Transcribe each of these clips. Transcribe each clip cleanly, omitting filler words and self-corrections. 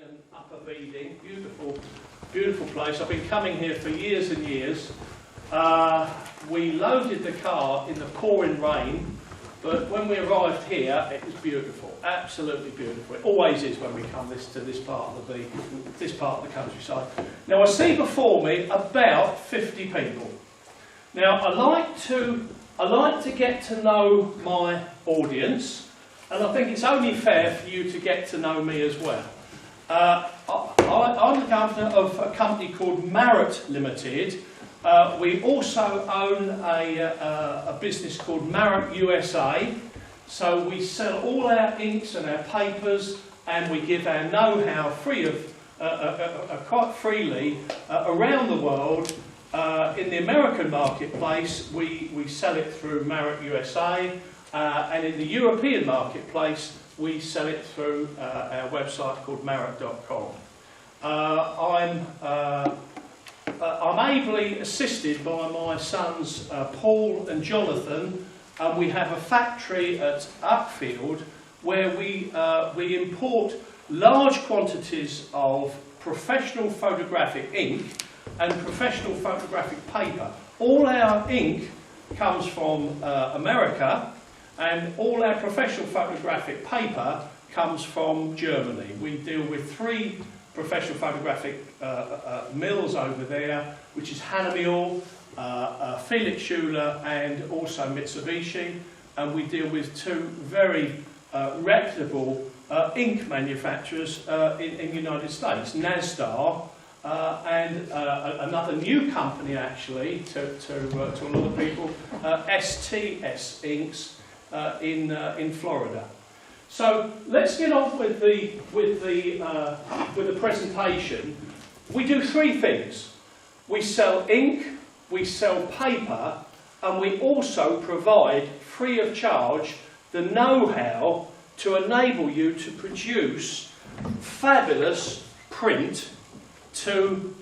and Upper Beeding, beautiful place. I've been coming here for years and years. We loaded the car in the pouring rain, but when we arrived here, it was beautiful, absolutely beautiful. It always is when we come to this part of the countryside. Now I see before me about 50 people. Now I like to get to know my audience, and I think it's only fair for you to get to know me as well. I'm the governor of a company called Marrutt Limited. We also own a business called Marrutt USA. So we sell all our inks and our papers, and we give our know-how quite freely around the world. In the American marketplace, we sell it through Marrutt USA, and in the European marketplace, we sell it through our website called marrutt.com. I'm ably assisted by my sons Paul and Jonathan, and we have a factory at Uckfield where we import large quantities of professional photographic ink and professional photographic paper. All our ink comes from America, and all our professional photographic paper comes from Germany. We deal with 3 professional photographic mills over there, which is Hannamill, Felix Schuler, and also Mitsubishi, and we deal with 2 very reputable ink manufacturers in the United States, Nasdaq, and another new company actually to a lot of people, STS Inks in Florida. So let's get on with the presentation. We do 3 things. We sell ink, we sell paper, and we also provide free of charge the know-how to enable you to produce fabulous print to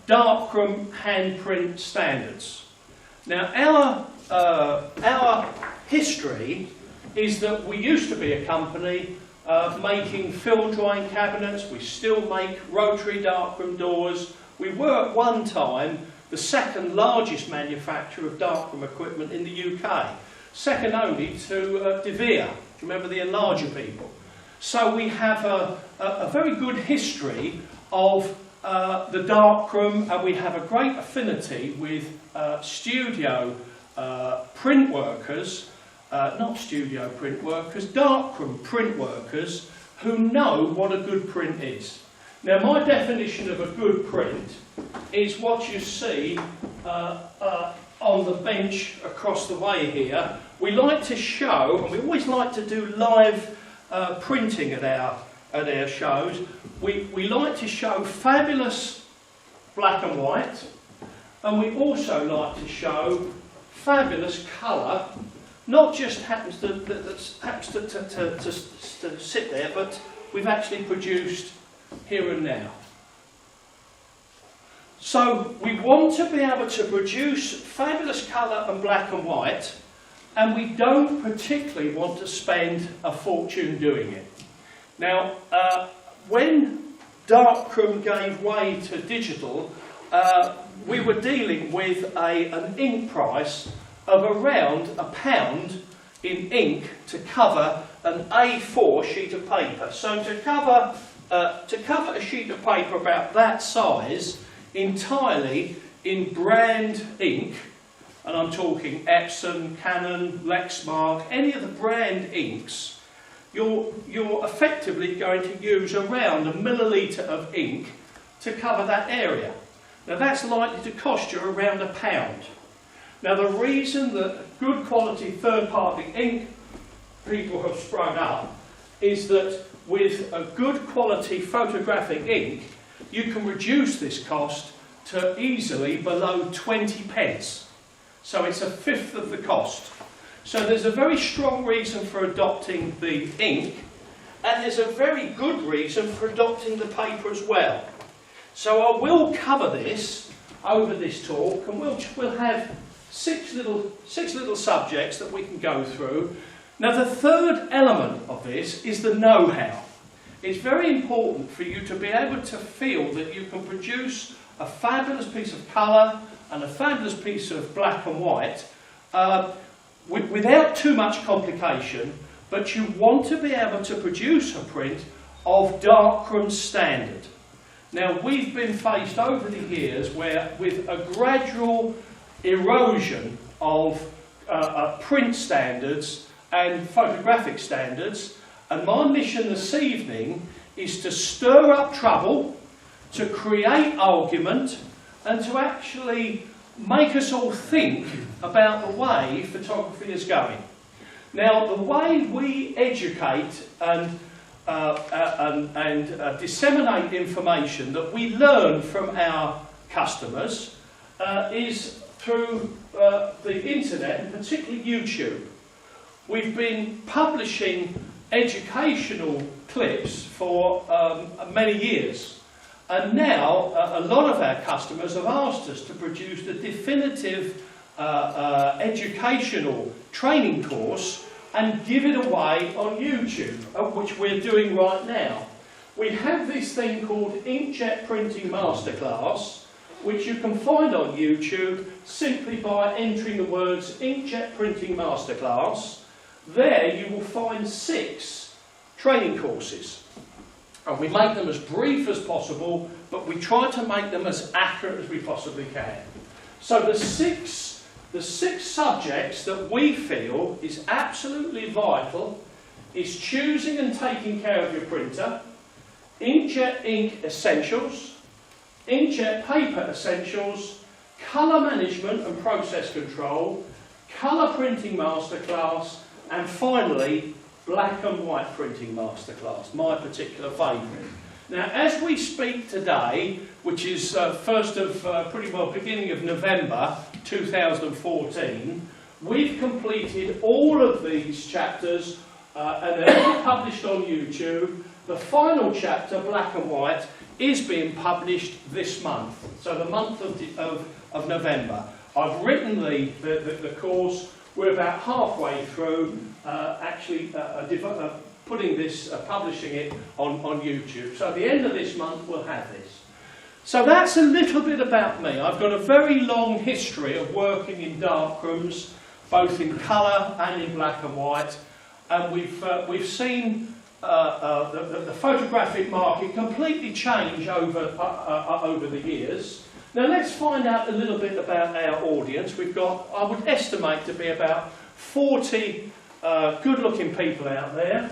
darkroom handprint standards. Now our history is that we used to be a company making film drying cabinets. We still make rotary darkroom doors. We were at one time the 2nd largest manufacturer of darkroom equipment in the UK, second only to De Vere. Do you remember the enlarger people? So we have a very good history of the darkroom, and we have a great affinity with studio print workers. Not studio print workers, darkroom print workers who know what a good print is. Now my definition of a good print is what you see on the bench across the way here. We like to show, and we always like to do live printing at our shows. We like to show fabulous black and white, and we also like to show fabulous colour. Not just happens to sit there, but we've actually produced here and now. So we want to be able to produce fabulous colour and black and white, and we don't particularly want to spend a fortune doing it. Now, when darkroom gave way to digital, we were dealing with an ink price of around £1 in ink to cover an A4 sheet of paper. So to cover a sheet of paper about that size entirely in brand ink, and I'm talking Epson, Canon, Lexmark, any of the brand inks, you're effectively going to use around 1 millilitre of ink to cover that area. Now that's likely to cost you around £1. Now the reason that good quality third-party ink people have sprung up is that with a good quality photographic ink, you can reduce this cost to easily below 20 pence. So it's 1/5 of the cost. So there's a very strong reason for adopting the ink, and there's a very good reason for adopting the paper as well. So I will cover this over this talk, and we'll have 6 little subjects that we can go through. Now the third element of this is the know-how. it's very important for you to be able to feel that you can produce a fabulous piece of colour and a fabulous piece of black and white without too much complication, but you want to be able to produce a print of darkroom standard. Now, we've been faced over the years with a gradual erosion of print standards and photographic standards, and my mission this evening is to stir up trouble, to create argument, and to actually make us all think about the way photography is going. Now, the way we educate and disseminate information that we learn from our customers is through the internet, and particularly YouTube. We've been publishing educational clips for many years, and now a lot of our customers have asked us to produce the definitive educational training course and give it away on YouTube, which we're doing right now. We have this thing called Inkjet Printing Masterclass, which you can find on YouTube simply by entering the words Inkjet Printing Masterclass. There you will find 6 training courses. And we make them as brief as possible, but we try to make them as accurate as we possibly can. So the six subjects that we feel is absolutely vital is choosing and taking care of your printer, Inkjet ink essentials, Inkjet paper essentials, colour management and process control, colour printing masterclass, and finally black and white printing masterclass, my particular favourite. Now, as we speak today, which is pretty well beginning of November 2014, we've completed all of these chapters and they're published on YouTube. The final chapter, black and white, is being published this month, so the month of November. I've written the course. We're about halfway through publishing it on YouTube. So at the end of this month we'll have this. So that's a little bit about me. I've got a very long history of working in darkrooms, both in colour and in black and white, and we've seen the photographic market completely change over the years. Now let's find out a little bit about our audience. We've got, I would estimate to be about 40 good-looking people out there.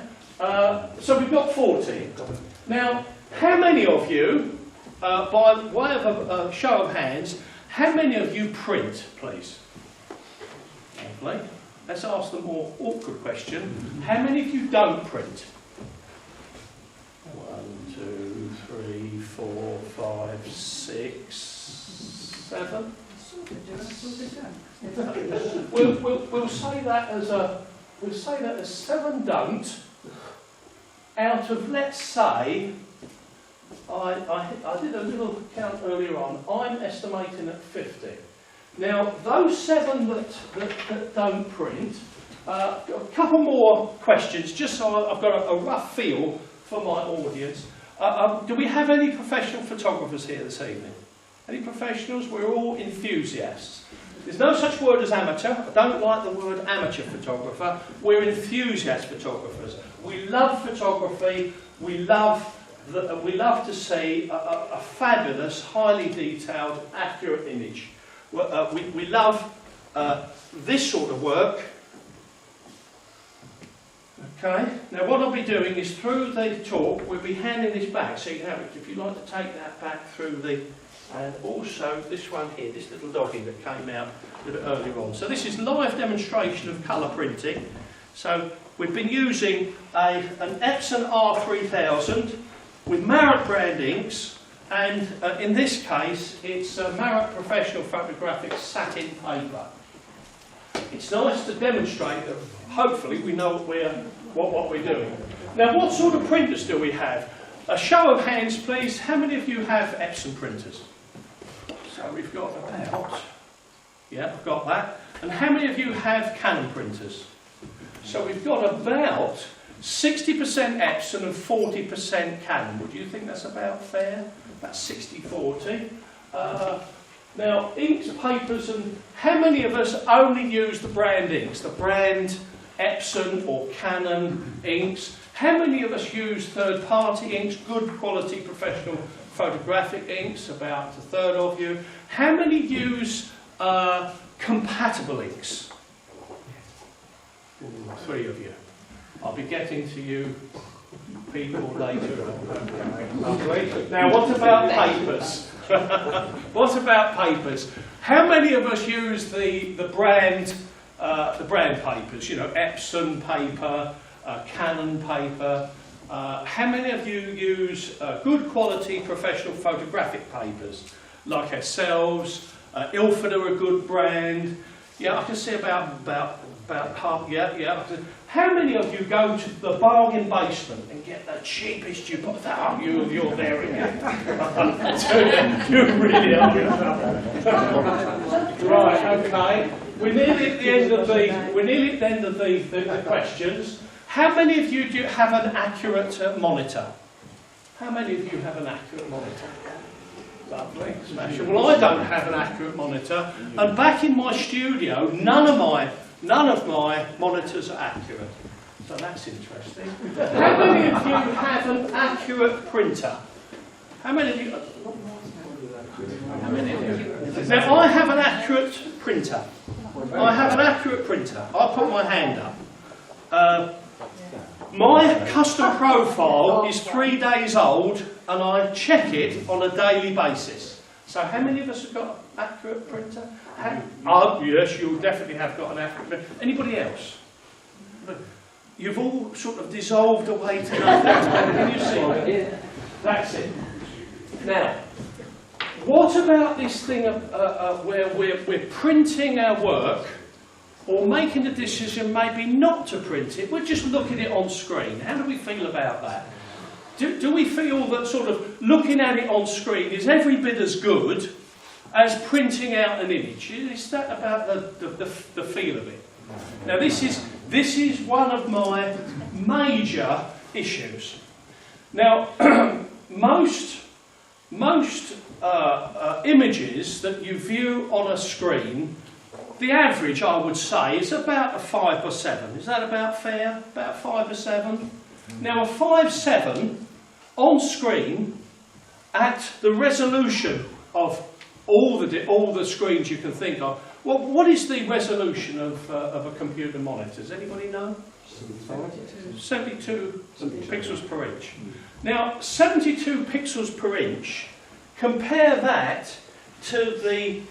So we've got 40. Now, how many of you, by way of a show of hands, how many of you print, please? Lovely. Let's ask the more awkward question. How many of you don't print? 1, 2, 3, 4, 5, 6, 7. We'll say that as 7 don't. Out of, let's say, I did a little count earlier on. I'm estimating at 50. Now, those 7 that don't print. A couple more questions, just so I've got a rough feel for my audience. Do we have any professional photographers here this evening? Any professionals? We're all enthusiasts. There's no such word as amateur. I don't like the word amateur photographer. We're enthusiast photographers. We love photography. We love to see a fabulous, highly detailed, accurate image. We love this sort of work. Okay, now what I'll be doing is through the talk, we'll be handing this back, so you can have it, if you'd like to take that back through and also this one here, this little doggy that came out a little bit earlier on. So this is live demonstration of colour printing. So we've been using an Epson R3000 with Marrutt brand inks, and in this case it's Marrutt Professional Photographic satin paper. It's nice to demonstrate that hopefully we know what we're doing. Now, what sort of printers do we have? A show of hands, please. How many of you have Epson printers? So we've got about, yeah, I've got that. And how many of you have Canon printers? So we've got about 60% Epson and 40% Canon. Would you think that's about fair? About 60-40. Now, inks, papers, and how many of us only use the brand inks? The brand Epson or Canon inks. How many of us use third-party inks, good quality professional photographic inks? About a third of you. How many use compatible inks? 3 of you. I'll be getting to you people later on. Okay. Now, what about papers? What about papers? How many of us use the brand papers? You know, Epson paper, Canon paper. How many of you use good quality professional photographic papers, like ourselves? Ilford are a good brand. Yeah, I can see about half. Yeah. How many of you go to the bargain basement and get the cheapest you put? Oh, you're there again. You really are. Right. Okay. We're nearly at the end of the questions. How many of you do have an accurate monitor? How many of you have an accurate monitor? Lovely, smashing. Well, I don't have an accurate monitor, and back in my studio, none of my monitors are accurate. So that's interesting. How many of you have an accurate printer? How many of you? How many of you? Now, I have an accurate printer. I have an accurate printer. I'll put my hand up. My custom profile is 3 days old, and I check it on a daily basis. So how many of us have got an accurate printer? Oh, yes, you definitely have got an accurate printer. Anybody else? You've all sort of dissolved away to nothing. Can you see? That's it. Now, what about this thing where we're printing our work, or making the decision maybe not to print it, we're just looking at it on screen? How do we feel about that? Do we feel that sort of looking at it on screen is every bit as good as printing out an image? Is that about the feel of it? Now this is one of my major issues. Now most images that you view on a screen, the average, I would say, is about a 5x7. Is that about fair? About 5 or 7? Now, a 5.7 on screen at the resolution of all the screens you can think of. Well, what is the resolution of a computer monitor? Does anybody know? 72 pixels per inch. Now, 72 pixels per inch. Compare that to the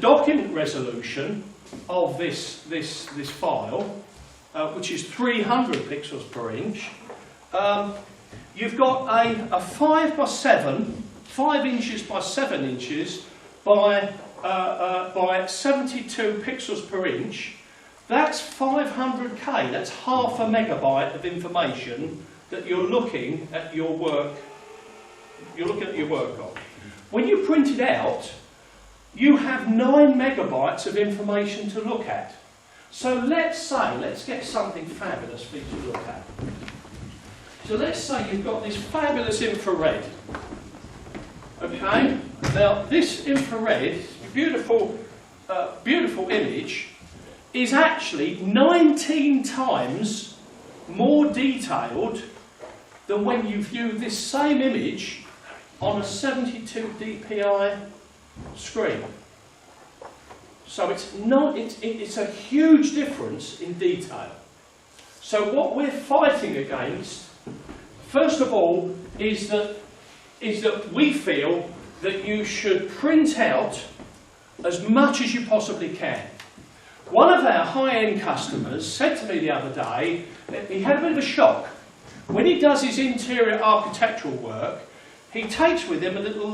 document resolution of this file, which is 300 pixels per inch. You've got a 5x7, 5 inches by 7 inches by 72 pixels per inch. That's 500k. That's half a megabyte of information that you're looking at your work. You're looking at your work on. When you print it out, you have 9 megabytes of information to look at. So let's get something fabulous for you to look at. So let's say you've got this fabulous infrared. Okay? Now this infrared, beautiful image, is actually 19 times more detailed than when you view this same image on a 72 dpi screen. So it's a huge difference in detail. So what we're fighting against, first of all, is that we feel that you should print out as much as you possibly can. One of our high-end customers said to me the other day that he had a bit of a shock. When he does his interior architectural work, he takes with him a little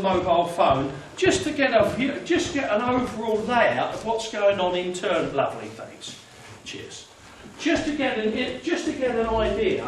mobile phone just to get an overall layout of what's going on internal. Lovely, thanks. Cheers. Just to get an idea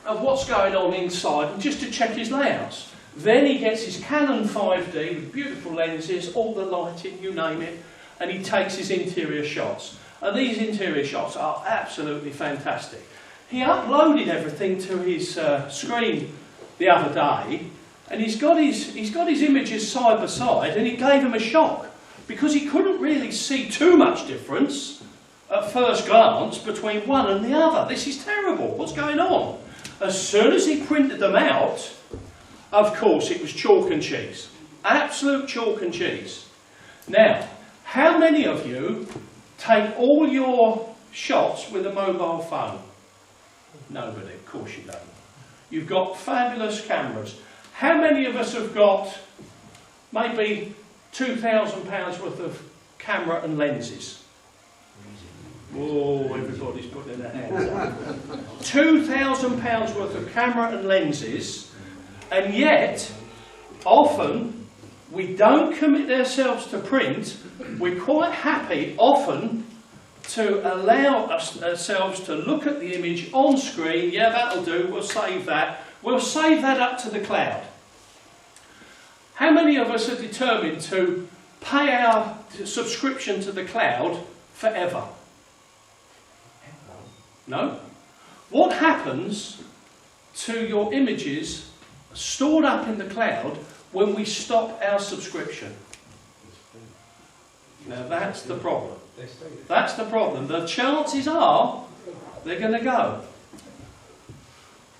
of what's going on inside, and just to check his layouts. Then he gets his Canon 5D with beautiful lenses, all the lighting, you name it, and he takes his interior shots. And these interior shots are absolutely fantastic. He uploaded everything to his screen the other day, and he's got his images side by side, and it gave him a shock because he couldn't really see too much difference at first glance between one and the other. This is terrible. What's going on? As soon as he printed them out, of course, it was chalk and cheese. Absolute chalk and cheese. Now, how many of you take all your shots with a mobile phone? Nobody, of course you don't. You've got fabulous cameras. How many of us have got maybe £2,000 worth of camera and lenses? Oh, everybody's putting their hands up. £2,000 worth of camera and lenses, and yet, often, we don't commit ourselves to print. We're quite happy, often, to allow ourselves to look at the image on screen. Yeah, that'll do, we'll save that. We'll save that up to the cloud. How many of us are determined to pay our subscription to the cloud forever? No? What happens to your images stored up in the cloud when we stop our subscription? Now that's the problem. That's the problem. The chances are they're going to go.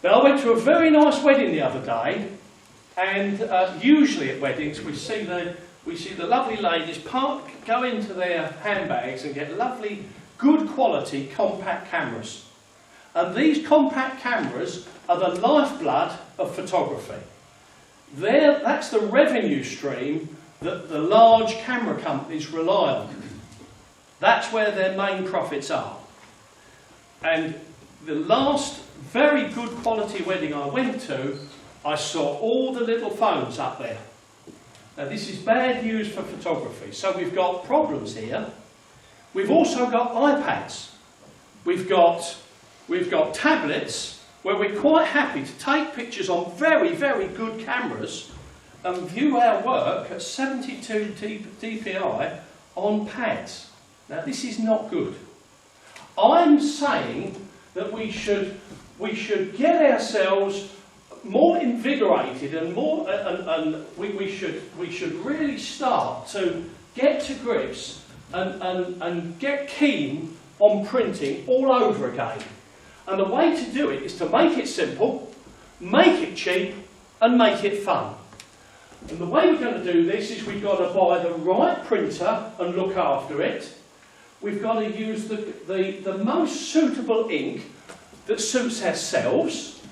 Now I went to a very nice wedding the other day, and usually at weddings we see the lovely ladies go into their handbags and get lovely, good quality compact cameras. And these compact cameras are the lifeblood of photography. That's the revenue stream that the large camera companies rely on. That's where their main profits are. And the last very good quality wedding I went to, I saw all the little phones up there. Now this is bad news for photography. So we've got problems here. We've also got iPads. We've got tablets where we're quite happy to take pictures on very, very good cameras and view our work at 72 dpi on pads. Now this is not good. I'm saying that we should get ourselves more invigorated and more, we should really start to get to grips and get keen on printing all over again. And the way to do it is to make it simple, make it cheap, and make it fun. And the way we're going to do this is we've got to buy the right printer and look after it. We've got to use the most suitable ink that suits ourselves.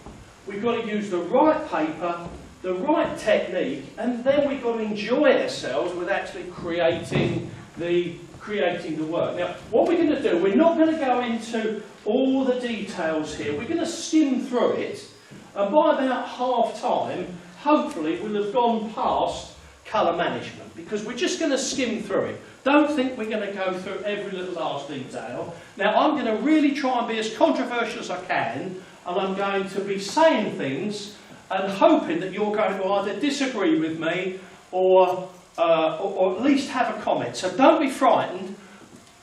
We've got to use the right paper, the right technique, and then we've got to enjoy ourselves with actually creating the work. Now, what we're going to do, we're not going to go into all the details here. We're going to skim through it, and by about half time, hopefully we'll have gone past colour management, because we're just going to skim through it. Don't think we're going to go through every little last detail. Now, I'm going to really try and be as controversial as I can, and I'm going to be saying things and hoping that you're going to either disagree with me or at least have a comment. So don't be frightened.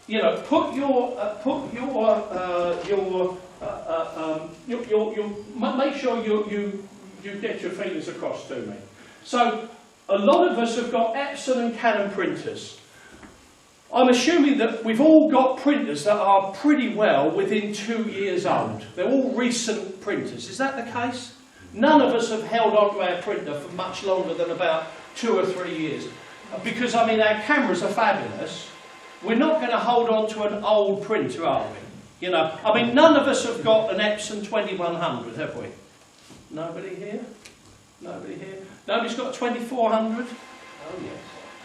You know, make sure you get your feelings across to me. So a lot of us have got Epson and Canon printers. I'm assuming that we've all got printers that are pretty well within 2 years old. They're all recent printers. Is that the case? None of us have held on to our printer for much longer than about 2 or 3 years. Because, I mean, our cameras are fabulous. We're not going to hold on to an old printer, are we? You know, I mean, none of us have got an Epson 2100, have we? Nobody here? Nobody here? Nobody's got a 2400? Oh, yes.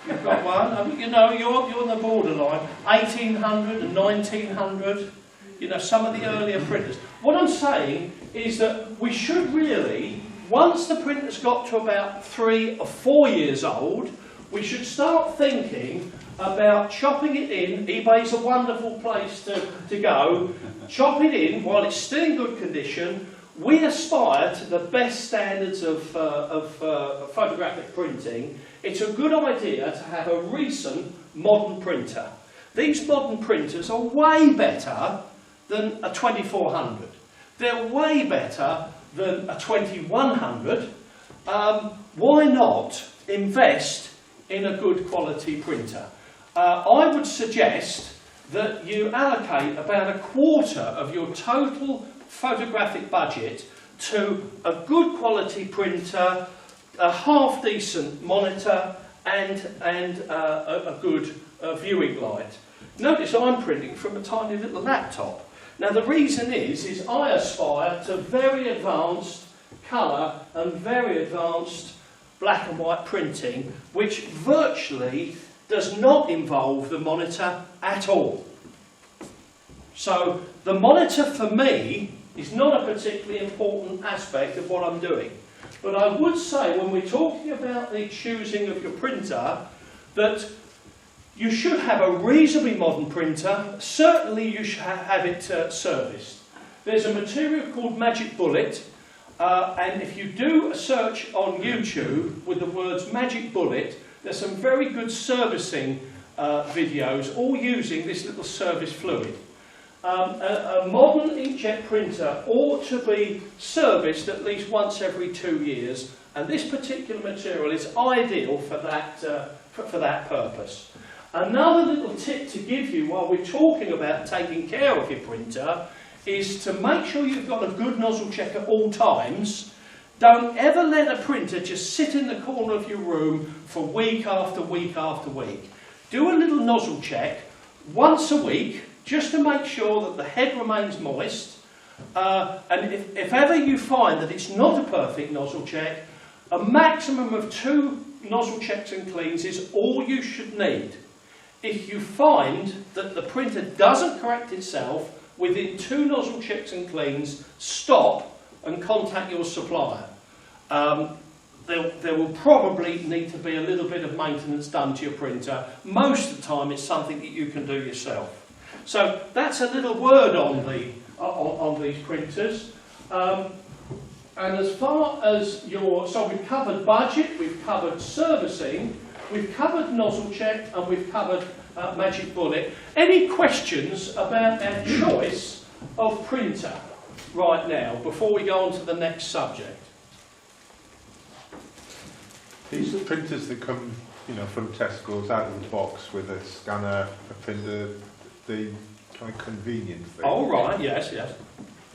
You've got one. I mean, you know, you're on the borderline. 1800 and 1900. You know, some of the earlier printers. What I'm saying is that we should really, once the printer's got to about 3 or 4 years old, we should start thinking about chopping it in. eBay's a wonderful place to go. Chop it in while it's still in good condition. We aspire to the best standards of photographic printing. It's a good idea to have a recent modern printer. These modern printers are way better than a 2400. They're way better than a 2100. Why not invest in a good quality printer? I would suggest that you allocate about a quarter of your total photographic budget to a good quality printer, a half decent monitor and a good viewing light. Notice I'm printing from a tiny little laptop. Now the reason is I aspire to very advanced colour and very advanced black and white printing, which virtually does not involve the monitor at all. So the monitor for me is not a particularly important aspect of what I'm doing. But I would say when we're talking about the choosing of your printer, that you should have a reasonably modern printer. Certainly you should have it serviced. There's a material called Magic Bullet, and if you do a search on YouTube with the words Magic Bullet, there's some very good servicing videos, all using this little service fluid. A modern inkjet printer ought to be serviced at least once every 2 years, and this particular material is ideal for that purpose. Another little tip to give you while we're talking about taking care of your printer is to make sure you've got a good nozzle check at all times. Don't ever let a printer just sit in the corner of your room for week after week after week. Do a little nozzle check once a week, just to make sure that the head remains moist, and if ever you find that it's not a perfect nozzle check, a maximum of 2 nozzle checks and cleans is all you should need. If you find that the printer doesn't correct itself within 2 nozzle checks and cleans, stop and contact your supplier. There will probably need to be a little bit of maintenance done to your printer. Most of the time it's something that you can do yourself. So that's a little word on these printers. And as far as so we've covered budget, we've covered servicing, we've covered nozzle check, and we've covered Magic Bullet. Any questions about our choice of printer right now before we go on to the next subject? These are printers that come, from Tesco's out of the box with a scanner, a printer, the kind of convenient thing. Oh right, yes.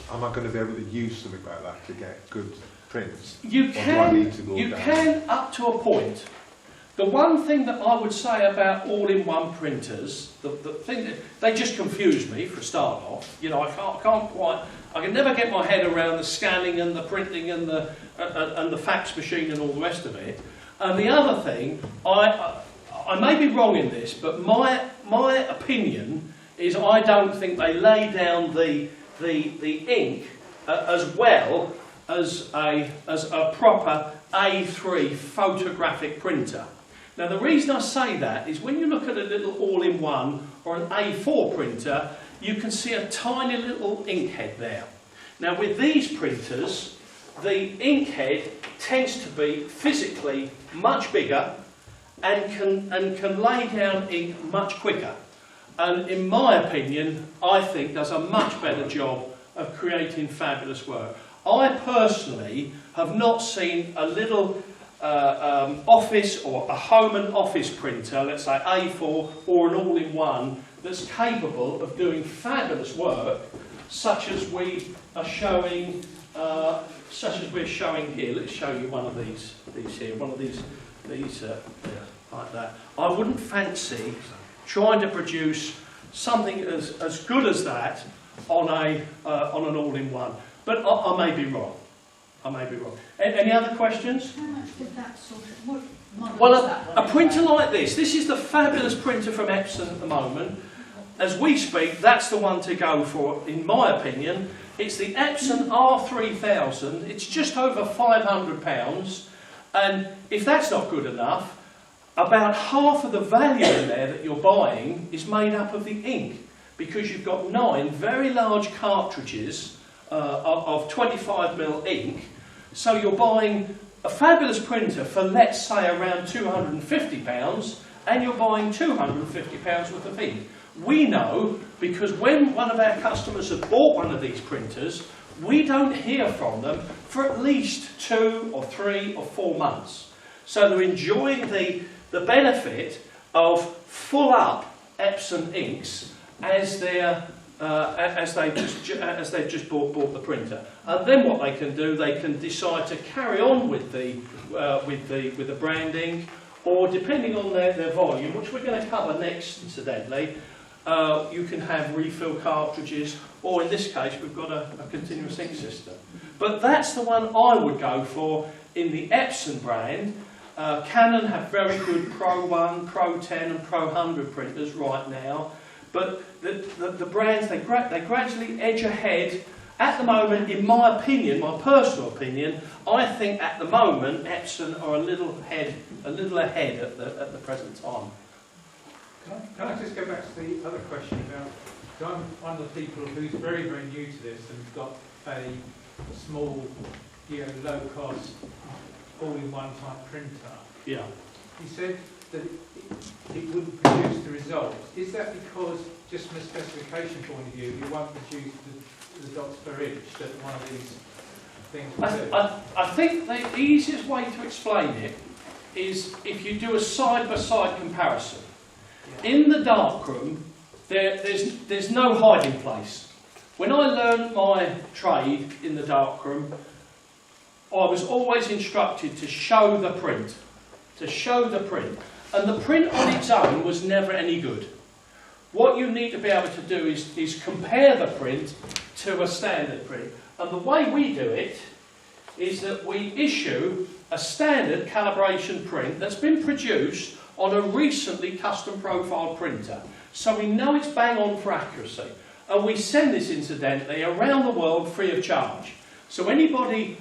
Am I going to be able to use something like that to get good prints? You can up to a point. The one thing that I would say about all-in-one printers, the thing that they just confuse me for a start off. I can never get my head around the scanning and the printing and the fax machine and all the rest of it. And the other thing, I may be wrong in this, but my opinion is I don't think they lay down the ink as well as a proper A3 photographic printer. Now the reason I say that is when you look at a little all-in-one or an A4 printer, you can see a tiny little ink head there. Now with these printers, the ink head tends to be physically much bigger and can lay down ink much quicker. And in my opinion, I think does a much better job of creating fabulous work. I personally have not seen a little office or a home and office printer, let's say A4 or an all-in-one, that's capable of doing fabulous work, such as we are showing, we're showing here. Let's show you one of these here, one of these like that. I wouldn't fancy trying to produce something as good as that on an all-in-one, but I may be wrong. Any other questions? How much would that sort of... What model Well, is that one? a printer like this is the fabulous printer from Epson at the moment. As we speak, that's the one to go for, in my opinion. It's the Epson R3000. It's just over £500. And if that's not good enough, about half of the value in there that you're buying is made up of the ink, because you've got 9 very large cartridges of 25mm ink. So you're buying a fabulous printer for, let's say, around £250, and you're buying £250 worth of ink. we know, because when one of our customers has bought one of these printers, we don't hear from them for at least 2 or 3 or 4 months. So they're enjoying the benefit of full up Epson inks as they've just bought the printer. And then what they can do, they can decide to carry on with the branding, or depending on their volume, which we're going to cover next, incidentally, you can have refill cartridges, or in this case, we've got a continuous ink system. But that's the one I would go for in the Epson brand. Canon have very good Pro 1, Pro 10 and Pro 100 printers right now. But the brands, they gradually edge ahead. At the moment, in my opinion, my personal opinion, I think at the moment Epson are a little ahead at the present time. Can I just go back to the other question about, so I'm one of the people who's very, very new to this and got a small, low-cost, all-in-one type printer. Yeah. You said that it wouldn't produce the results. Is that because, just from a specification point of view, you won't produce the dots per inch that one of these things will do? I think the easiest way to explain it is if you do a side-by-side comparison. In the darkroom, there's no hiding place. When I learned my trade in the darkroom, I was always instructed to show the print. And the print on its own was never any good. What you need to be able to do is compare the print to a standard print. And the way we do it is that we issue a standard calibration print that's been produced on a recently custom profile printer. So we know it's bang on for accuracy. And we send this, incidentally, around the world free of charge. So anybody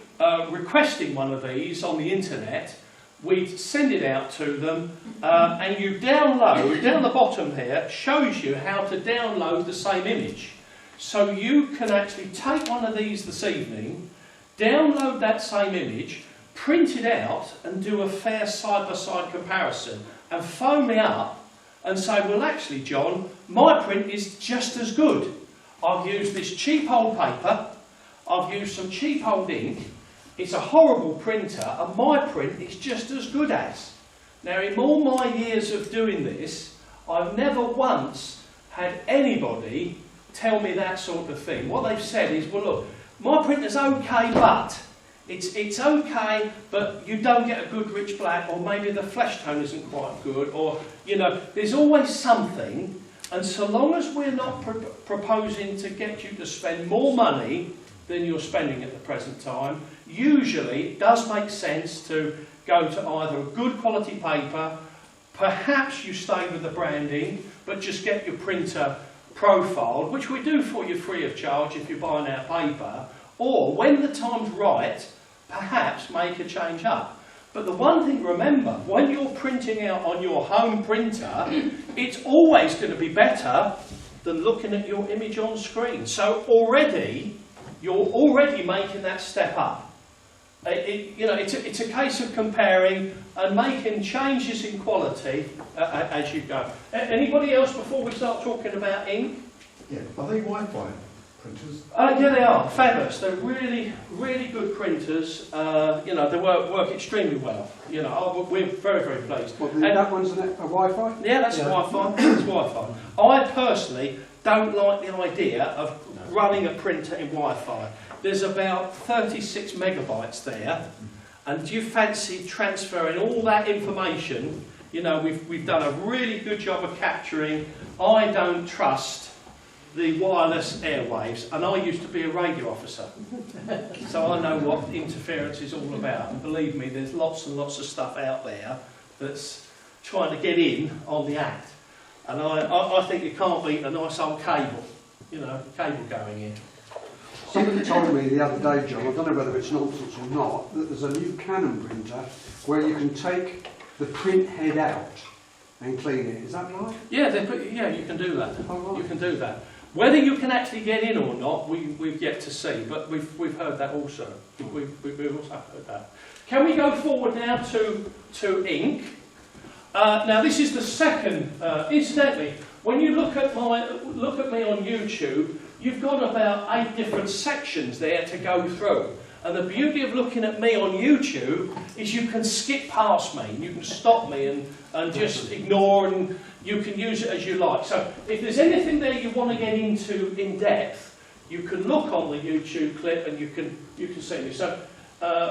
requesting one of these on the internet, we send it out to them, and you download, down the bottom here, shows you how to download the same image. So you can actually take one of these this evening, download that same image, print it out and do a fair side-by-side comparison, and phone me up and say, well actually John, my print is just as good. I've used this cheap old paper, I've used some cheap old ink, it's a horrible printer, and my print is just as good as. Now in all my years of doing this, I've never once had anybody tell me that sort of thing. What they've said is, well look, my printer's okay, but it's okay, but you don't get a good rich black, or maybe the flesh tone isn't quite good, or, there's always something. And so long as we're not proposing to get you to spend more money than you're spending at the present time, usually it does make sense to go to either a good quality paper, perhaps you stay with the branding, but just get your printer profiled, which we do for you free of charge if you're buying our paper, or when the time's right, perhaps make a change up. But the one thing to remember, when you're printing out on your home printer, it's always going to be better than looking at your image on screen. So you're already making that step up. It's a case of comparing and making changes in quality as you go. Anybody else before we start talking about ink? Yeah, are they Wi-Fi printers? Yeah, they are. Fabulous. They're really, really good printers. They work extremely well. We're very, very pleased. What, that one's a Wi-Fi? Yeah, that's Wi-Fi. It's Wi-Fi. I personally don't like the idea of running a printer in Wi-Fi. There's about 36 megabytes there, and do you fancy transferring all that information? We've done a really good job of capturing. I don't trust the wireless airwaves, and I used to be a radio officer, so I know what interference is all about. And believe me, there's lots and lots of stuff out there that's trying to get in on the act, and I think you can't beat a nice old cable, cable going in. Somebody told me the other day, John, I don't know whether it's nonsense or not, that there's a new Canon printer where you can take the print head out and clean it. Is that right? Yeah, you can do that. Oh, right. You can do that. Whether you can actually get in or not, we've yet to see, but we've heard that also. We've also heard that. Can we go forward now to ink? Now this is the second, incidentally, when you look at me on YouTube, you've got about 8 different sections there to go through. And the beauty of looking at me on YouTube is you can skip past me, and you can stop me and just ignore, and you can use it as you like. So if there's anything there you want to get into in depth, you can look on the YouTube clip and you can see me. So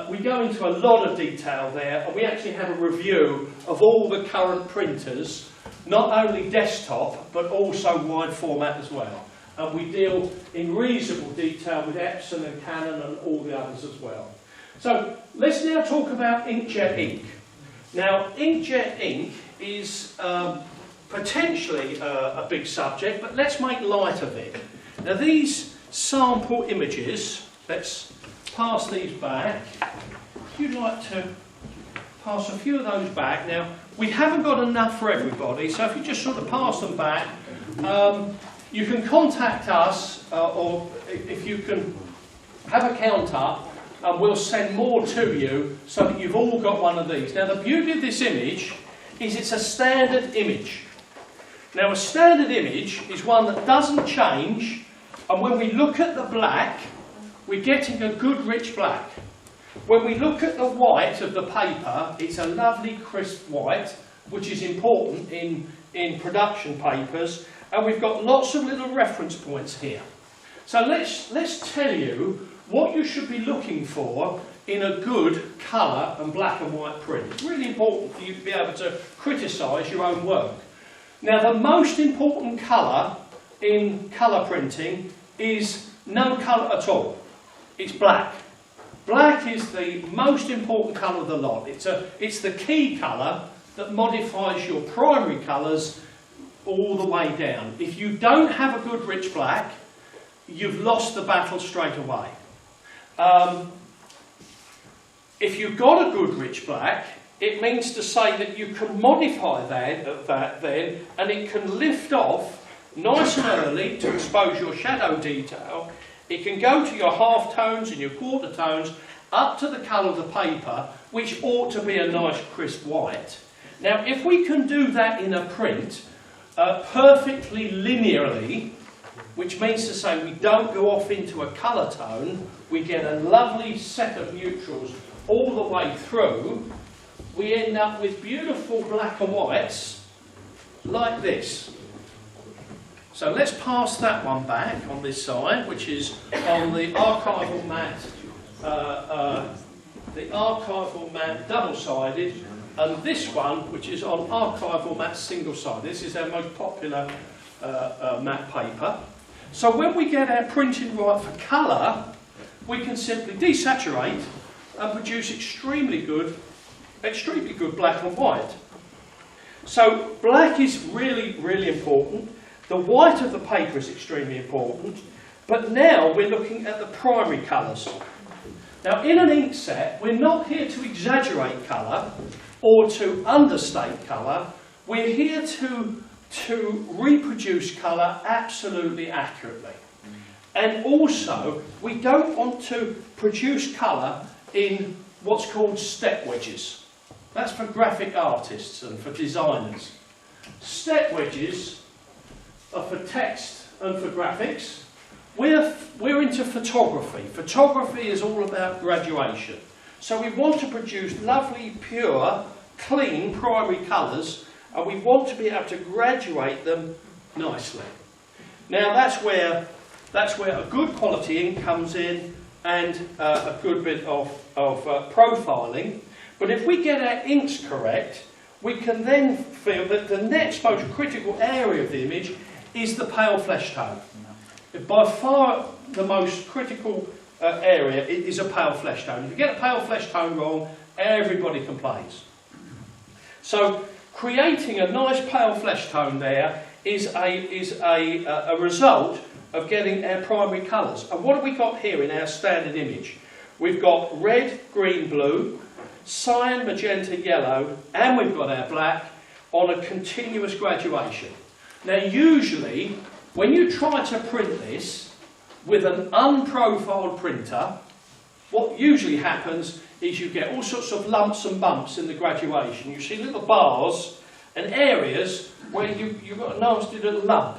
we go into a lot of detail there, and we actually have a review of all the current printers, not only desktop but also wide format as well. And we deal in reasonable detail with Epson and Canon and all the others as well. So let's now talk about Inkjet ink. Now, Inkjet ink is potentially a big subject, but let's make light of it. Now, these sample images, let's pass these back. If you'd like to pass a few of those back. Now, we haven't got enough for everybody, so if you just sort of pass them back, you can contact us, or if you can have a count up, and we'll send more to you so that you've all got one of these. Now, the beauty of this image is it's a standard image. Now, a standard image is one that doesn't change, and when we look at the black, we're getting a good rich black. When we look at the white of the paper, it's a lovely crisp white, which is important in production papers. And we've got lots of little reference points here. So let's tell you what you should be looking for in a good colour and black and white print. It's really important for you to be able to criticise your own work. Now, the most important colour in colour printing is no colour at all. It's black. Black is the most important colour of the lot. It's the key colour that modifies your primary colours all the way down. If you don't have a good rich black, you've lost the battle straight away. If you've got a good rich black, it means to say that you can modify that then, and it can lift off nice and early to expose your shadow detail. It can go to your half tones and your quarter tones up to the colour of the paper, which ought to be a nice crisp white. Now, if we can do that in a print perfectly linearly, which means to say we don't go off into a colour tone, we get a lovely set of neutrals all the way through, we end up with beautiful black and whites like this. So let's pass that one back on this side, which is on the archival matte double-sided, and this one, which is on archival matte single-sided. This is our most popular matte paper. So when we get our printing right for colour, we can simply desaturate and produce extremely good black and white. So black is really, really important. The white of the paper is extremely important. But now we're looking at the primary colours. Now, in an ink set, we're not here to exaggerate colour or to understate colour. We're here to reproduce colour absolutely accurately. And also, we don't want to produce colour in what's called step wedges. That's for graphic artists and for designers. Step wedges are for text and for graphics. We're into photography. Photography is all about graduation. So we want to produce lovely, pure, clean primary colours, and we want to be able to graduate them nicely. Now that's where a good quality ink comes in, and a good bit of profiling. But if we get our inks correct, we can then feel that the next most critical area of the image is the pale flesh tone. By far the most critical area is a pale flesh tone. If you get a pale flesh tone wrong, everybody complains. So creating a nice pale flesh tone there is a result of getting our primary colours. And what have we got here in our standard image? We've got red, green, blue, cyan, magenta, yellow, and we've got our black on a continuous graduation. Now usually, when you try to print this with an unprofiled printer, what usually happens is you get all sorts of lumps and bumps in the graduation. You see little bars and areas where you've got a nasty little lump.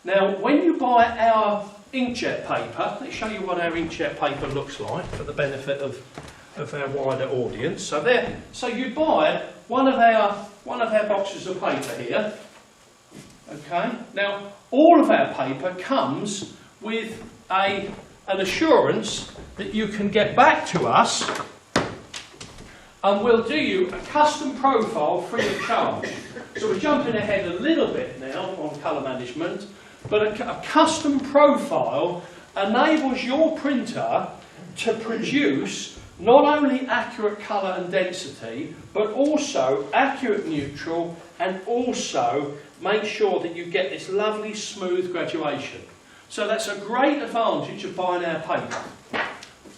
Now, when you buy our inkjet paper, let's show you what our inkjet paper looks like for the benefit of our wider audience. So you buy one of our boxes of paper here. Okay. Now, all of our paper comes with an assurance that you can get back to us, and we'll do you a custom profile free of charge. So we're jumping ahead a little bit now on colour management, but a custom profile enables your printer to produce not only accurate colour and density, but also accurate neutral, and also make sure that you get this lovely smooth graduation. So that's a great advantage of buying our paper.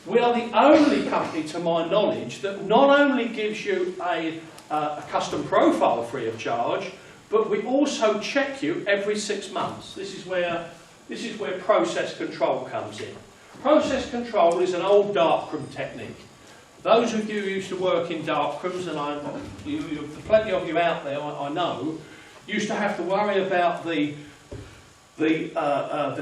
We are the only company, to my knowledge, that not only gives you a custom profile free of charge, but we also check you every 6 months. This is where process control comes in. Process control is an old darkroom technique. Those of you who used to work in darkrooms, and plenty of you out there, I know, used to have to worry about the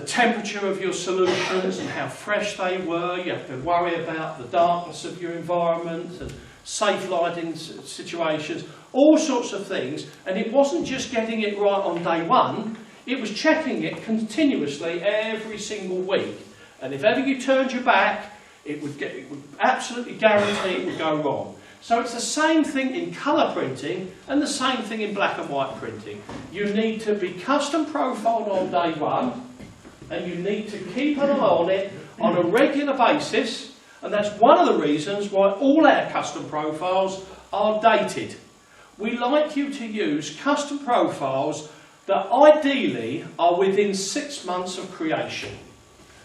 temperature of your solutions and how fresh they were. You have to worry about the darkness of your environment and safe lighting situations, all sorts of things. And it wasn't just getting it right on day one, it was checking it continuously every single week. And if ever you turned your back, it would absolutely guarantee it would go wrong. So it's the same thing in colour printing and the same thing in black and white printing. You need to be custom profiled on day one, and you need to keep an eye on it on a regular basis, and that's one of the reasons why all our custom profiles are dated. We like you to use custom profiles that ideally are within 6 months of creation.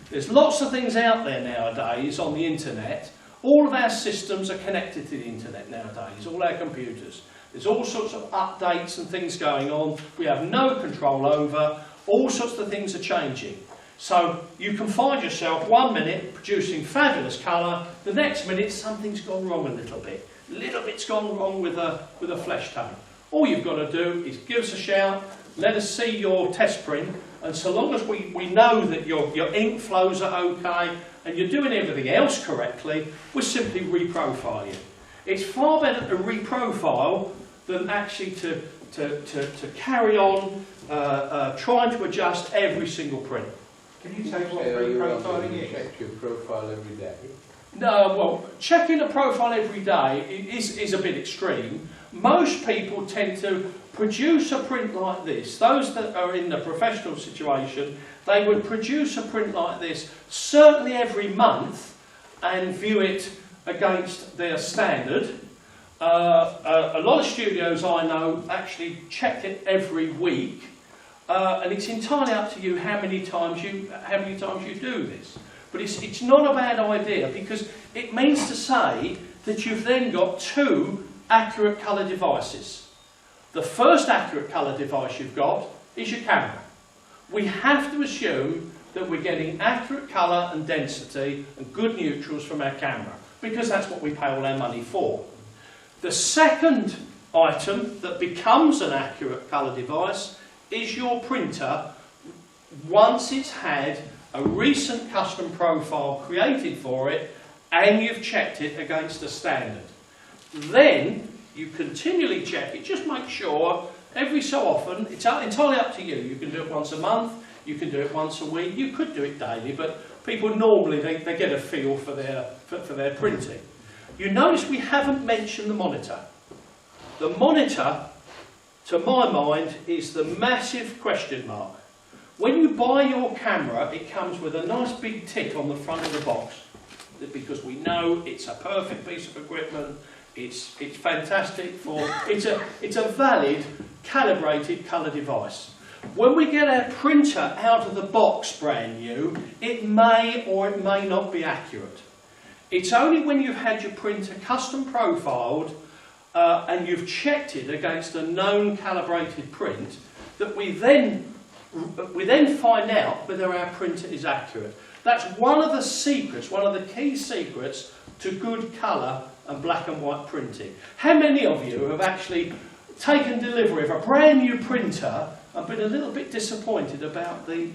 There's lots of things out there nowadays on the internet. All of our systems are connected to the internet nowadays, all our computers. There's all sorts of updates and things going on we have no control over. All sorts of things are changing. So you can find yourself 1 minute producing fabulous colour, the next minute something's gone wrong a little bit. A little bit's gone wrong with a flesh tone. All you've got to do is give us a shout, let us see your test print, and so long as we know that your ink flows are okay and you're doing everything else correctly, we'll simply reprofile you. It's far better to reprofile than actually to carry on trying to adjust every single print. Can you say what reprofiling is? Check your profile every day. No, well, checking a profile every day is a bit extreme. Most people tend to produce a print like this. Those that are in the professional situation, they would produce a print like this certainly every month and view it against their standard. A lot of studios I know actually check it every week, and it's entirely up to you how many times you do this. But it's not a bad idea, because it means to say that you've then got 2 accurate colour devices. The first accurate colour device you've got is your camera. We have to assume that we're getting accurate colour and density and good neutrals from our camera, because that's what we pay all our money for. The second item that becomes an accurate colour device is your printer, once it's had a recent custom profile created for it and you've checked it against a standard. Then you continually check it. Just make sure every so often, it's entirely up to you. You can do it once a month, you can do it once a week, you could do it daily, but people normally, they get a feel for their printing. You notice we haven't mentioned the monitor. The monitor, to my mind, is the massive question mark. When you buy your camera, it comes with a nice big tick on the front of the box, because we know it's a perfect piece of equipment. It's fantastic it's a valid, calibrated colour device. When we get our printer out of the box brand new, it may or it may not be accurate. It's only when you've had your printer custom profiled and you've checked it against a known calibrated print that we then find out whether our printer is accurate. That's one of the secrets, one of the key secrets to good colour and black and white printing. How many of you have actually taken delivery of a brand new printer and been a little bit disappointed about the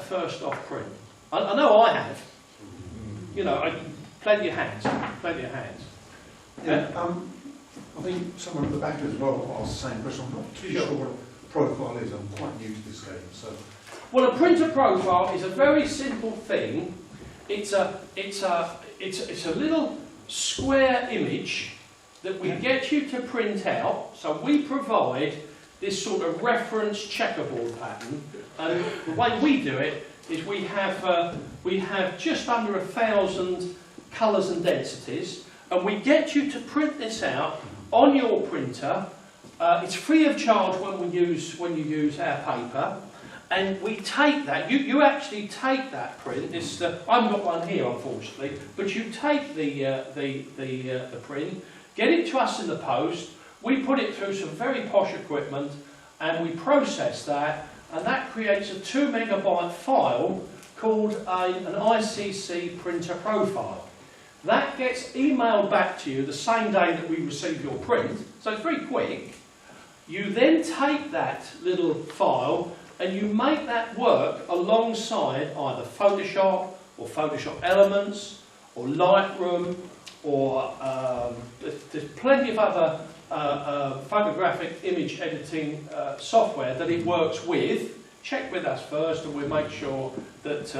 first off print. I know I have. You know, plenty of hands. Yeah, I think someone at the back as well asked the same question. I'm not too sure what a profile is. I'm quite new to this game, so. Well, a printer profile is a very simple thing. It's a little square image that we get you to print out. So we provide this sort of reference checkerboard pattern, and the way we do it is we have just under 1,000 colours and densities, and we get you to print this out on your printer. It's free of charge when you use our paper, and we take that. You actually take that print. I haven't got one here, unfortunately, but you take the print, get it to us in the post. We put it through some very posh equipment, and we process that, and that creates a 2 megabyte file called an ICC printer profile. That gets emailed back to you the same day that we receive your print, so it's very quick. You then take that little file and you make that work alongside either Photoshop or Photoshop Elements or Lightroom, or there's plenty of other photographic image editing software that it works with. Check with us first and we'll make sure that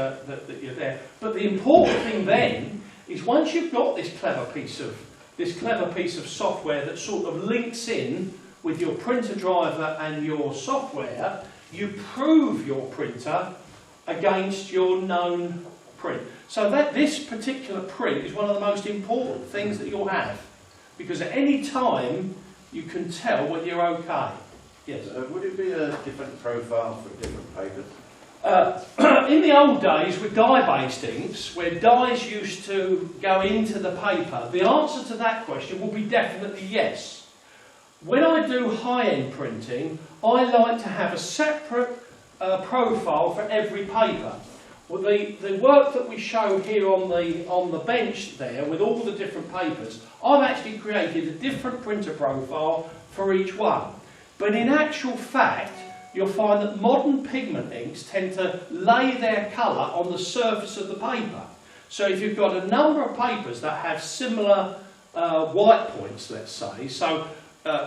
you're there. But the important thing then is, once you've got this clever piece of software that sort of links in with your printer driver and your software, you prove your printer against your known print. So that this particular print is one of the most important things that you'll have, because at any time you can tell whether you're okay. Yes. Would it be a different profile for different papers? In the old days with dye-based inks, where dyes used to go into the paper, the answer to that question will be definitely yes. When I do high-end printing, I like to have a separate profile for every paper. Well, the work that we show here on the bench there, with all the different papers, I've actually created a different printer profile for each one. But in actual fact, you'll find that modern pigment inks tend to lay their colour on the surface of the paper. So if you've got a number of papers that have similar white points, let's say, so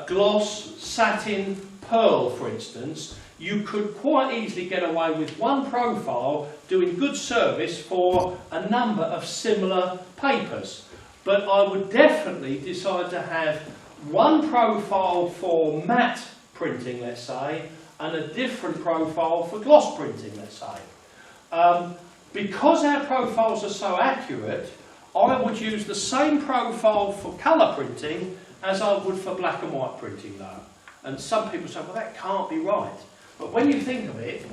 gloss, satin, pearl, for instance, you could quite easily get away with one profile doing good service for a number of similar papers. But I would definitely decide to have one profile for matte printing, let's say, and a different profile for gloss printing, let's say. Because our profiles are so accurate, I would use the same profile for colour printing as I would for black and white printing, though. And some people say, well, that can't be right. But when you think of it,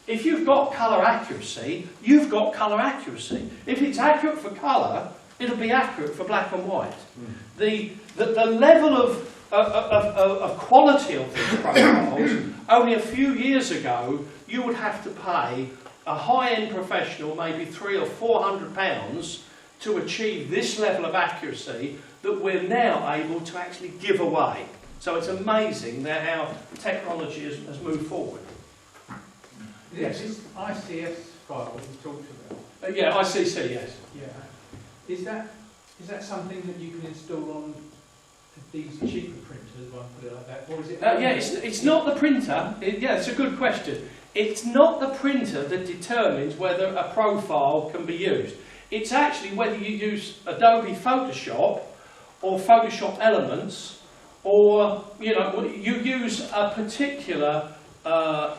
if you've got colour accuracy, you've got colour accuracy. If it's accurate for colour, it'll be accurate for black and white. The level of quality of these profiles, only a few years ago, you would have to pay a high-end professional maybe £300 or £400 to achieve this level of accuracy that we're now able to actually give away. So it's amazing that how technology has moved forward. Yes, this ICS file we talked about. Yeah, ICC, yes. Yeah. Is that something that you can install on these cheaper printers, if I put it like that, or is it? Yeah, it's not the printer. Yeah, it's a good question. It's not the printer that determines whether a profile can be used. It's actually whether you use Adobe Photoshop or Photoshop Elements, or you use a particular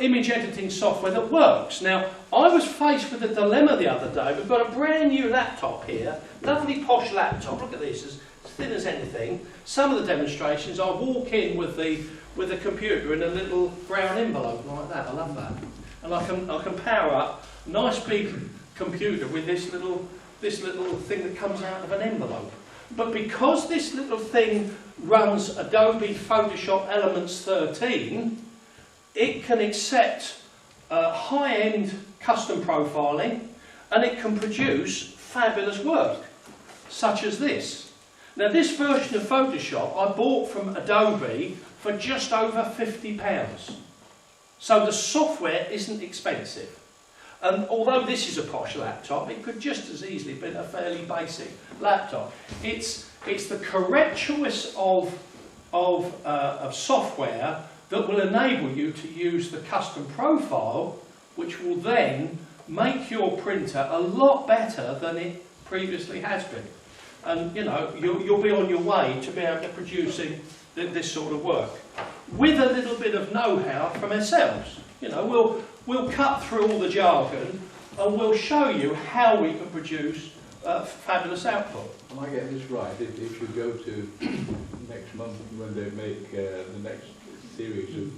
image editing software that works. Now, I was faced with a dilemma the other day. We've got a brand new laptop here, lovely posh laptop. Look at this, as thin as anything. Some of the demonstrations, I walk in with the computer in a little brown envelope like that. I love that, and I can power up a nice big computer with this little thing that comes out of an envelope. But because this little thing runs Adobe Photoshop Elements 13, it can accept high-end custom profiling, and it can produce fabulous work, such as this. Now, this version of Photoshop I bought from Adobe for just over £50. So the software isn't expensive. And although this is a posh laptop, it could just as easily have been a fairly basic laptop. It's the correct choice of software that will enable you to use the custom profile, which will then make your printer a lot better than it previously has been. And you know, you'll be on your way to be able to producing this sort of work with a little bit of know-how from ourselves. You know, we'll cut through all the jargon and we'll show you how we can produce fabulous output. Am I getting this right? If you go to next month when they make the next series of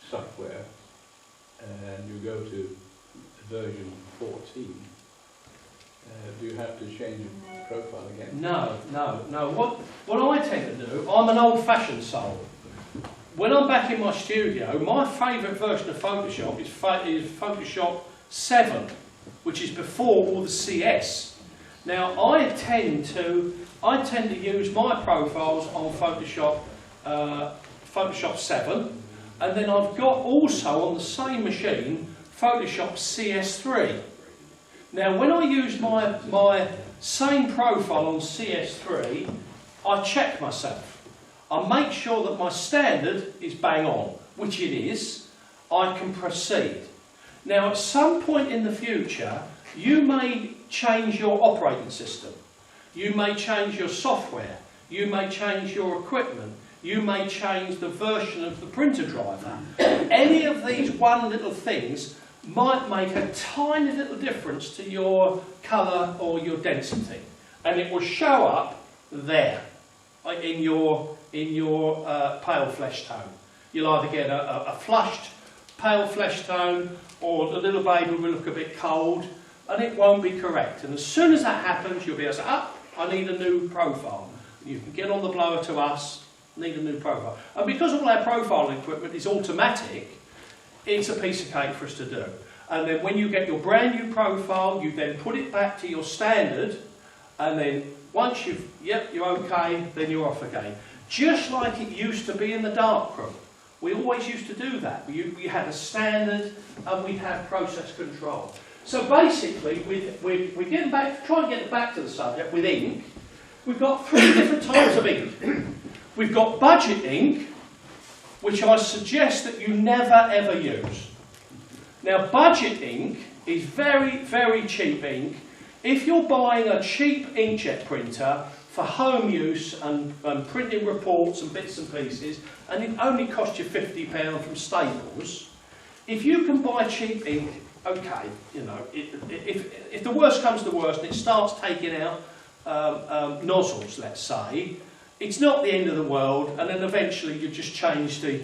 software and you go to version 14, do you have to change the profile again? No. What I tend to do, I'm an old-fashioned soul. When I'm back in my studio, my favourite version of Photoshop is Photoshop 7, which is before all the CS. Now I tend to use my profiles on Photoshop 7, and then I've got also on the same machine Photoshop CS3. Now when I use my same profile on CS3, I check myself. I make sure that my standard is bang on, which it is. I can proceed. Now at some point in the future, you may change your operating system. You may change your software. You may change your equipment. You may change the version of the printer driver. Any of these one little things might make a tiny little difference to your colour or your density, and it will show up there in your pale flesh tone. You'll either get a flushed pale flesh tone, or the little baby will look a bit cold, and it won't be correct. And as soon as that happens, you'll be able to say, I need a new profile. You can get on the blower to us, need a new profile. And because all our profiling equipment is automatic, it's a piece of cake for us to do. And then when you get your brand new profile, you then put it back to your standard, and then once you're okay, then you're off again. Just like it used to be in the darkroom. We always used to do that. We had a standard and we had process control. So basically, we're getting back, trying to get back to the subject with ink. We've got three different types of ink. We've got budget ink, which I suggest that you never ever use. Now budget ink is very, very cheap ink. If you're buying a cheap inkjet printer for home use and printing reports and bits and pieces, and it only costs you £50 from Staples, if you can buy cheap ink, okay, you know, if the worst comes to the worst and it starts taking out nozzles, let's say, it's not the end of the world, and then eventually you just change the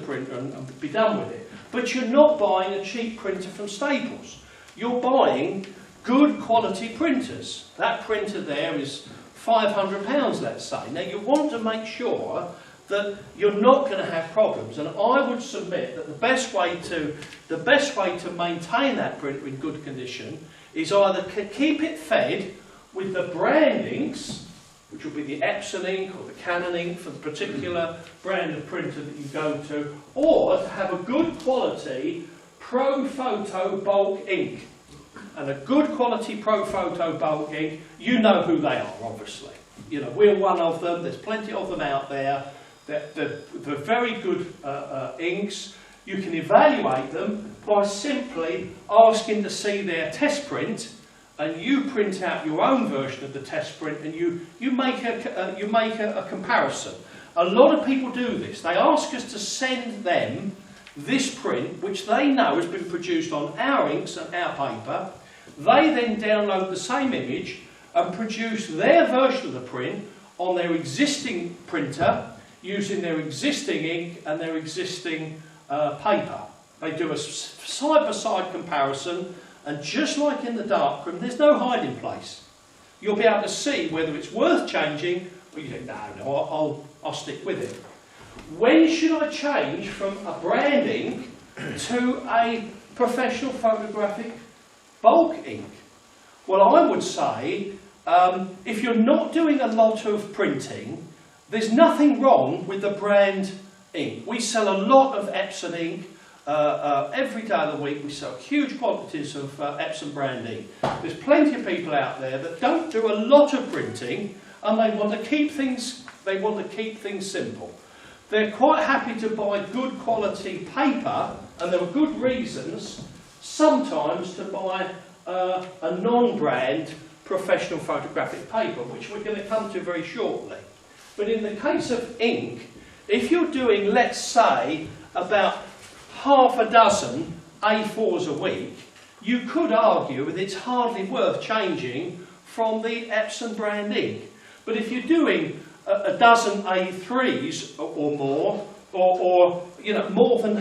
printer and be done with it. But you're not buying a cheap printer from Staples. You're buying good quality printers. That printer there is £500, let's say. Now you want to make sure that you're not going to have problems, and I would submit that the best way to maintain that printer in good condition is either keep it fed with the brand inks, which will be the Epson ink or the Canon ink for the particular brand of printer that you go to, or to have a good quality Pro Photo bulk ink. And a good quality Pro Photo bulk ink, you know who they are, obviously. You know, we're one of them. There's plenty of them out there. They're very good inks. You can evaluate them by simply asking to see their test print, and you print out your own version of the test print, and you make a comparison. A lot of people do this. They ask us to send them this print, which they know has been produced on our inks and our paper. They then download the same image and produce their version of the print on their existing printer using their existing ink and their existing paper. They do a side-by-side comparison, and just like in the darkroom, there's no hiding place. You'll be able to see whether it's worth changing, or you think, no, I'll stick with it. When should I change from a brand ink to a professional photographic bulk ink? Well, I would say, if you're not doing a lot of printing there's nothing wrong with the brand ink. We sell a lot of Epsom ink. Every day of the week we sell huge quantities of Epsom brand ink. There's plenty of people out there that don't do a lot of printing and they want to keep things simple. They're quite happy to buy good quality paper, and there are good reasons sometimes to buy a non-brand professional photographic paper, which we're going to come to very shortly. But in the case of ink, if you're doing, let's say, about half a dozen A4s a week, you could argue that it's hardly worth changing from the Epsom brand ink. But if you're doing a dozen A3s or more, or you know, more than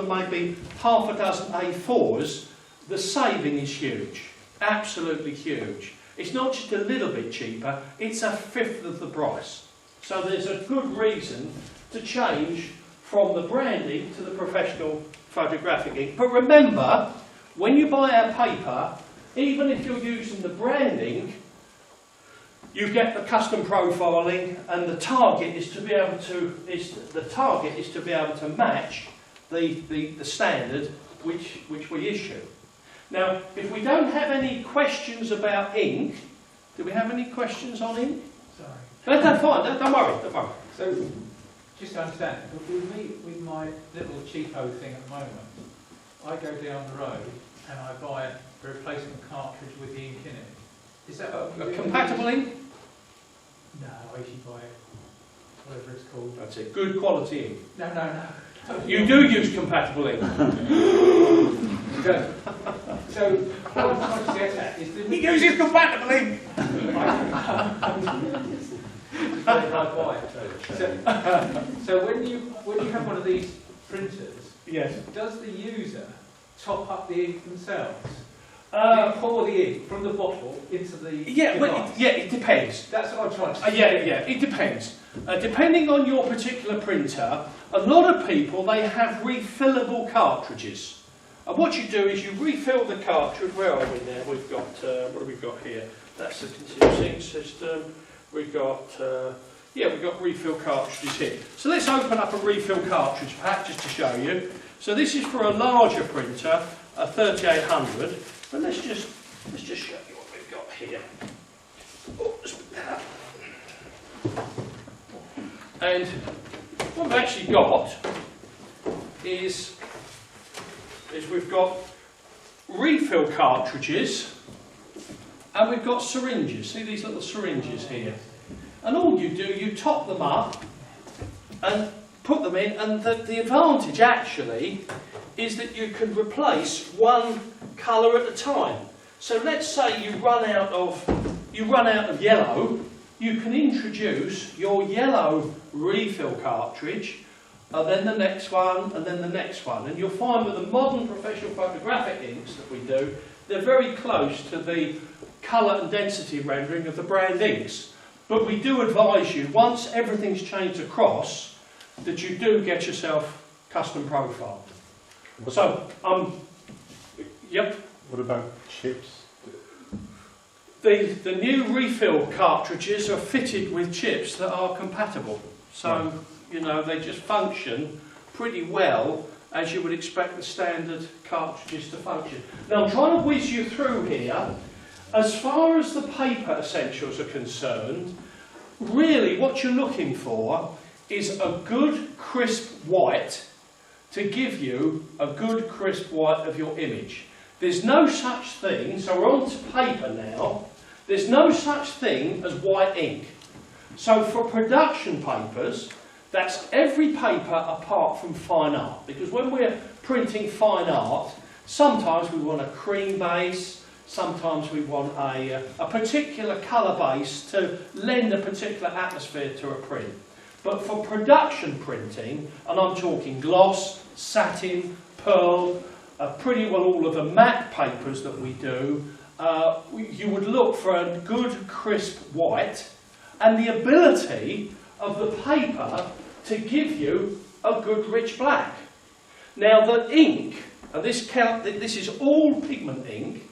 maybe half a dozen A4s, the saving is huge, absolutely huge. It's not just a little bit cheaper; it's a fifth of the price. So there's a good reason to change from the brand ink to the professional photographic ink. But remember, when you buy our paper, even if you're using the brand ink, you get the custom profiling, and the target is to be able to match the standard which we issue. Now, if we don't have any questions about ink, do we have any questions on ink? Sorry. That's fine. Don't worry. Don't worry. So, just to understand, with me, with my little cheapo thing at the moment, I go down the road and I buy a replacement cartridge with the ink in it. Is that A compatible ink? No, I usually buy whatever it's called. That's it. Good quality ink. No. You do use compatible ink. So, what I'm trying to get at is that He uses compatible ink. So when you have one of these printers, Yes. does the user top up the ink themselves? Do you pour the ink from the bottle into the device? It depends. That's what I'm trying to say. It depends. Depending on your particular printer, a lot of people, they have refillable cartridges. And what you do is you refill the cartridge. Where are we now? We've got, what have we got here? That's the continuous ink system. We've got refill cartridges here. So let's open up a refill cartridge, perhaps just to show you. So this is for a larger printer, a 3800. But let's just show you what we've got here. Oh, let's put that up. And what we've actually got is we've got refill cartridges and we've got syringes. See these little syringes here? And all you do, you top them up and put them in, and the advantage actually is that you can replace one colour at a time. So let's say you run out of yellow, you can introduce your yellow refill cartridge, and then the next one, and then the next one. And you'll find with the modern professional photographic inks that we do, they're very close to the colour and density rendering of the brand inks. But we do advise you, once everything's changed across, that you do get yourself custom profiled. So, yep. What about chips? The new refill cartridges are fitted with chips that are compatible. So, you know, they just function pretty well as you would expect the standard cartridges to function. Now, I'm trying to whiz you through here. As far as the paper essentials are concerned, really what you're looking for is a good crisp white to give you a good crisp white of your image. There's no such thing, so we're on to paper now, there's no such thing as white ink. So for production papers, that's every paper apart from fine art, because when we're printing fine art, sometimes we want a cream base, sometimes we want a particular colour base to lend a particular atmosphere to a print. But for production printing, and I'm talking gloss, satin, pearl, pretty well all of the matte papers that we do, you would look for a good crisp white and the ability of the paper to give you a good rich black. Now the ink, and this is all pigment ink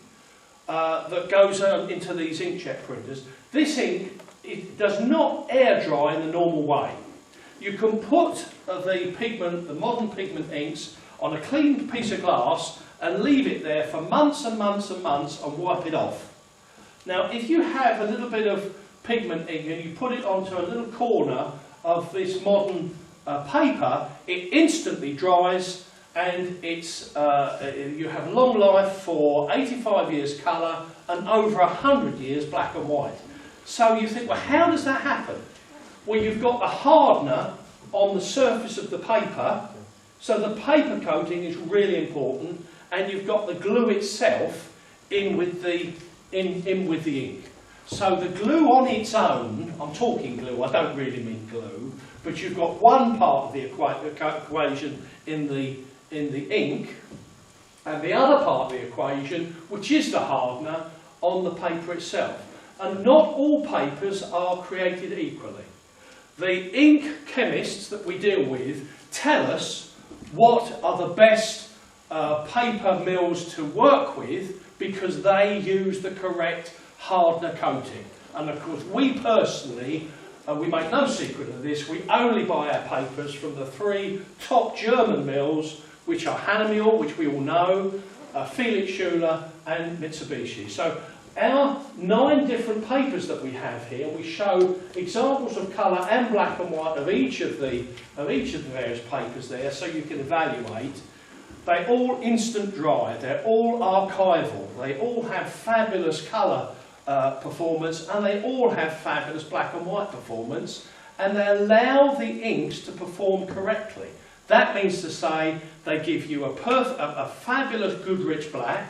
that goes into these inkjet printers. This ink it does not air dry in the normal way. You can put the pigment, the modern pigment inks, on a clean piece of glass and leave it there for months and months and months and wipe it off. Now, if you have a little bit of pigment ink and you put it onto a little corner of this modern paper, it instantly dries, and it's you have long life for 85 years colour and over 100 years black and white. So you think, well, how does that happen? Well, you've got a hardener on the surface of the paper, so the paper coating is really important, and you've got the glue itself in with the ink. So the glue on its own, I'm talking glue, I don't really mean glue, but you've got one part of the equation in the ink, and the other part of the equation, which is the hardener, on the paper itself. And not all papers are created equally. The ink chemists that we deal with tell us what are the best paper mills to work with, because they use the correct hardener coating. And of course, we personally, we make no secret of this, we only buy our papers from the 3 top German mills, which are Hahnemühle, which we all know, Felix Schuler and Mitsubishi. So our 9 different papers that we have here, we show examples of colour and black and white of each of the various papers there, so you can evaluate. They're all instant dry, they're all archival, they all have fabulous colour performance, and they all have fabulous black and white performance, and they allow the inks to perform correctly. That means to say they give you a fabulous good rich black,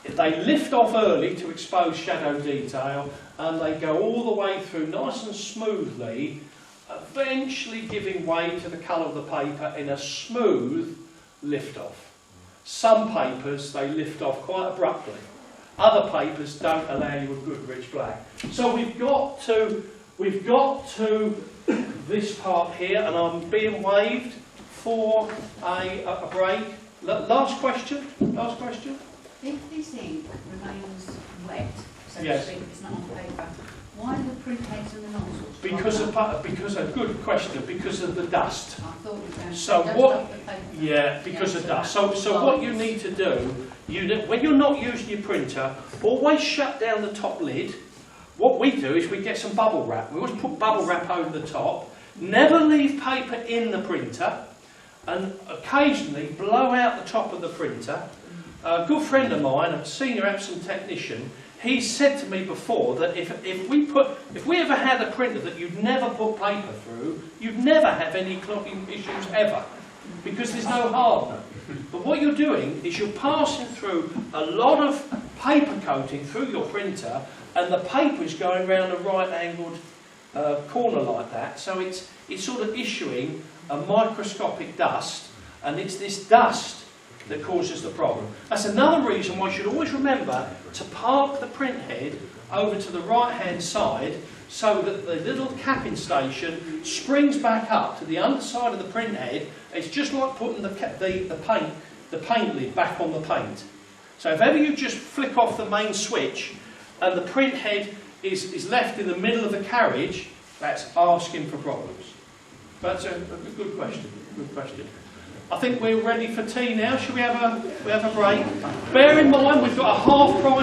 they lift off early to expose shadow detail, and they go all the way through nice and smoothly, eventually giving way to the colour of the paper in a smooth lift off. Some papers, they lift off quite abruptly. Other papers don't allow you a good rich black. So we've got to this part here, and I'm being waved for a break. Last question? Last question? If this ink remains wet, so to Yes. speak, if it's not on paper, why do the print heads and the nozzles? Because a good question, because of the dust. I thought you were going to So dust what- off the paper. Yeah, because Yeah, of so dust. that's So what you need to do, when you're not using your printer, always shut down the top lid. What we do is we get some bubble wrap. We always put bubble wrap over the top. Never leave paper in the printer, and occasionally blow out the top of the printer. A good friend of mine, a senior Epson technician, he said to me before that if we ever had a printer that you'd never put paper through, you'd never have any clogging issues ever, because there's no hardener. But what you're doing is you're passing through a lot of paper coating through your printer, and the paper is going around a right-angled corner like that, so it's sort of issuing a microscopic dust, and it's this dust that causes the problem. That's another reason why you should always remember to park the print head over to the right-hand side, so that the little capping station springs back up to the underside of the print head. It's just like putting the paint lid back on the paint. So if ever you just flick off the main switch and the print head is left in the middle of the carriage, that's asking for problems. But that's a good question. Good question. I think we're ready for tea now. Shall we have a break? Bear in mind we've got a half price